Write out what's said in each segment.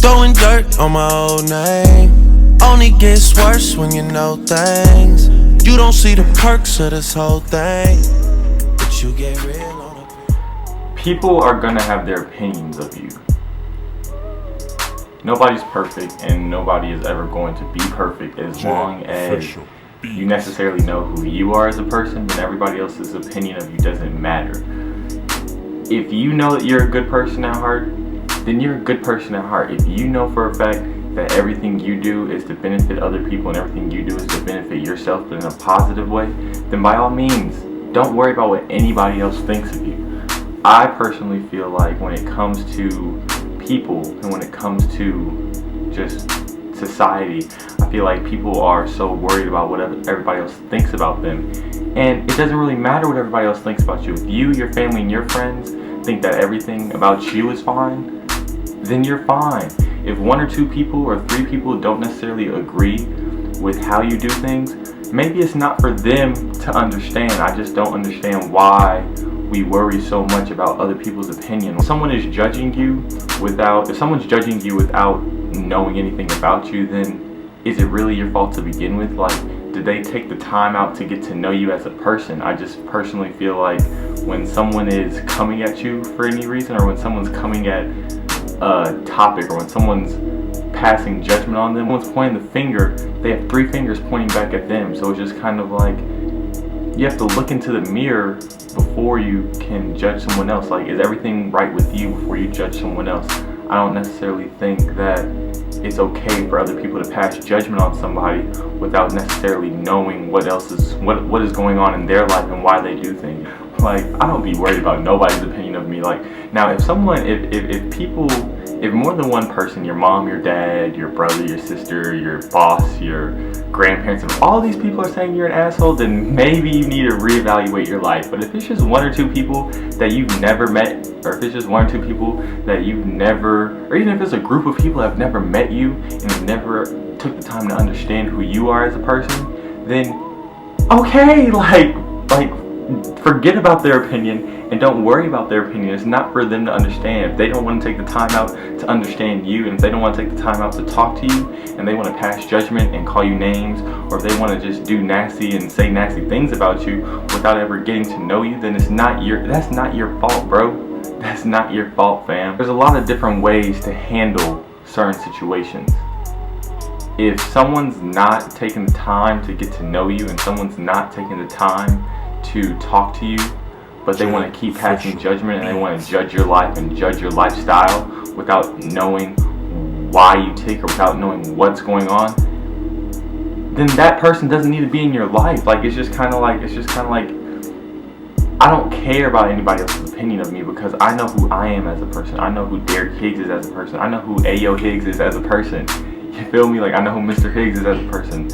Throwing dirt on my old name. Only gets worse when you know things. You don't see the perks of this whole thing, but you get real on it. People are gonna have their opinions of you. Nobody's perfect, and nobody is ever going to be perfect as long as you necessarily know who you are as a person. Then everybody else's opinion of you doesn't matter. If you know that you're a good person at heart, then you're a good person at heart. If you know for a fact that everything you do is to benefit other people and everything you do is to benefit yourself, but in a positive way, then by all means, don't worry about what anybody else thinks of you. I personally feel like when it comes to people and when it comes to just society, I feel like people are so worried about what everybody else thinks about them. And it doesn't really matter what everybody else thinks about you. If you, your family, and your friends think that everything about you is fine, then you're fine. If one or two people or three people don't necessarily agree with how you do things, maybe it's not for them to understand. I just don't understand why we worry so much about other people's opinion. If someone is judging you without knowing anything about you, then is it really your fault to begin with? Like, did they take the time out to get to know you as a person? I just personally feel like when someone is coming at you for any reason, or when someone's coming at a topic, or when someone's passing judgment on them, someone's pointing the finger, they have three fingers pointing back at them. So it's just kind of like, you have to look into the mirror before you can judge someone else. Like, is everything right with you before you judge someone else? I don't necessarily think that it's okay for other people to pass judgment on somebody without necessarily knowing what is going on in their life and why they do things. Like, I don't be worried about nobody's opinion of me. Like, now if more than one person, your mom, your dad, your brother, your sister, your boss, your grandparents, if all these people are saying you're an asshole, then maybe you need to reevaluate your life. But if it's just one or two people that you've never met, or if it's just one or two people that you've never, or even if it's a group of people that have never met you and have never took the time to understand who you are as a person, then okay, like forget about their opinion and don't worry about their opinion. It's not for them to understand. If they don't want to take the time out to understand you, and if they don't want to take the time out to talk to you, and they want to pass judgment and call you names, or if they want to just do nasty and say nasty things about you without ever getting to know you, then that's not your fault, bro. That's not your fault, fam. There's a lot of different ways to handle certain situations. If someone's not taking the time to get to know you, and someone's not taking the time to talk to you, but they want to keep passing judgment, and they want to judge your life and judge your lifestyle without knowing why you tick, or without knowing what's going on, then that person doesn't need to be in your life. Like, it's just kind of like I don't care about anybody else's opinion of me, because I know who I am as a person. I know who Derek Higgs is as a person. I know who Ayo Higgs is as a person. You feel me? Like, I know who Mr. Higgs is as a person.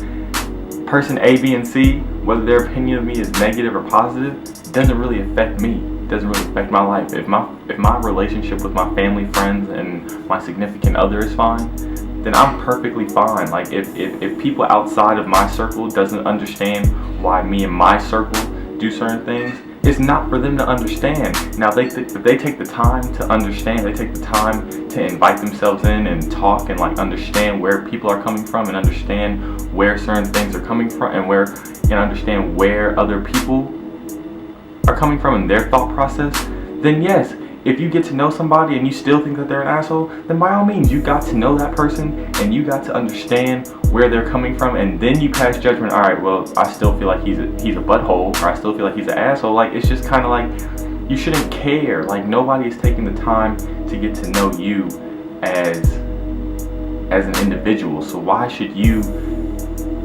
Person A, B, and C, whether their opinion of me is negative or positive, doesn't really affect me. It doesn't really affect my life. If my relationship with my family, friends, and my significant other is fine, then I'm perfectly fine. Like, if people outside of my circle doesn't understand why me and my circle do certain things, it's not for them to understand. Now, if they take the time to understand, they take the time to invite themselves in and talk and like understand where people are coming from, and understand where certain things are coming from, and understand where other people are coming from in their thought process, then yes, if you get to know somebody and you still think that they're an asshole, then by all means, you got to know that person and you got to understand where they're coming from, and then you pass judgment. All right, well, I still feel like he's a butthole, or I still feel like he's an asshole. Like, it's just kind of like, you shouldn't care. Like, nobody is taking the time to get to know you as an individual. So why should you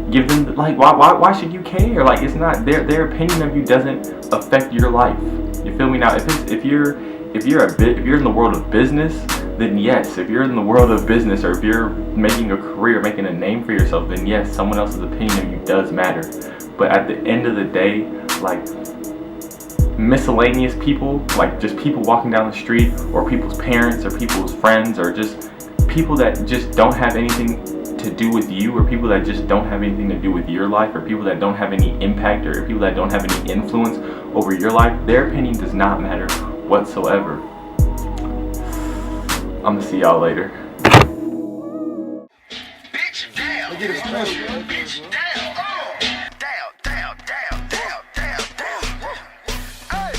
give them, like, why should you care? Like, it's not their opinion of you doesn't affect your life. You feel me? Now, if you're in the world of business, then yes. If you're in the world of business, or if you're making a career, making a name for yourself, then yes, someone else's opinion of you does matter. But at the end of the day, like, miscellaneous people, like just people walking down the street, or people's parents, or people's friends, or just people that just don't have anything to do with you, or people that just don't have anything to do with your life, or people that don't have any impact, or people that don't have any influence over your life, their opinion does not matter whatsoever. I'm gonna see y'all later. get it special. Bitch, down, down, down, down, down, down, down. Hey,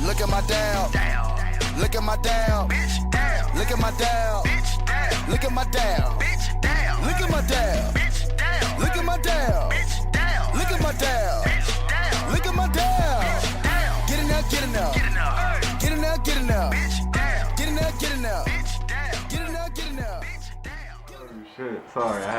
Look at my down. down, Look at my down. bitch, down, Look at my down. bitch, down, Look at my down. bitch, down, Look at my down. bitch, down, Look at my down. bitch, down, Look at my down. bitch, down, Look at my down. down. Get in there, get in there. Get enough, Get in there, get in there. bitch, down, Get in there, get in there. bitch, down, Get in there, get in there. bitch, down. Shit, sorry, I had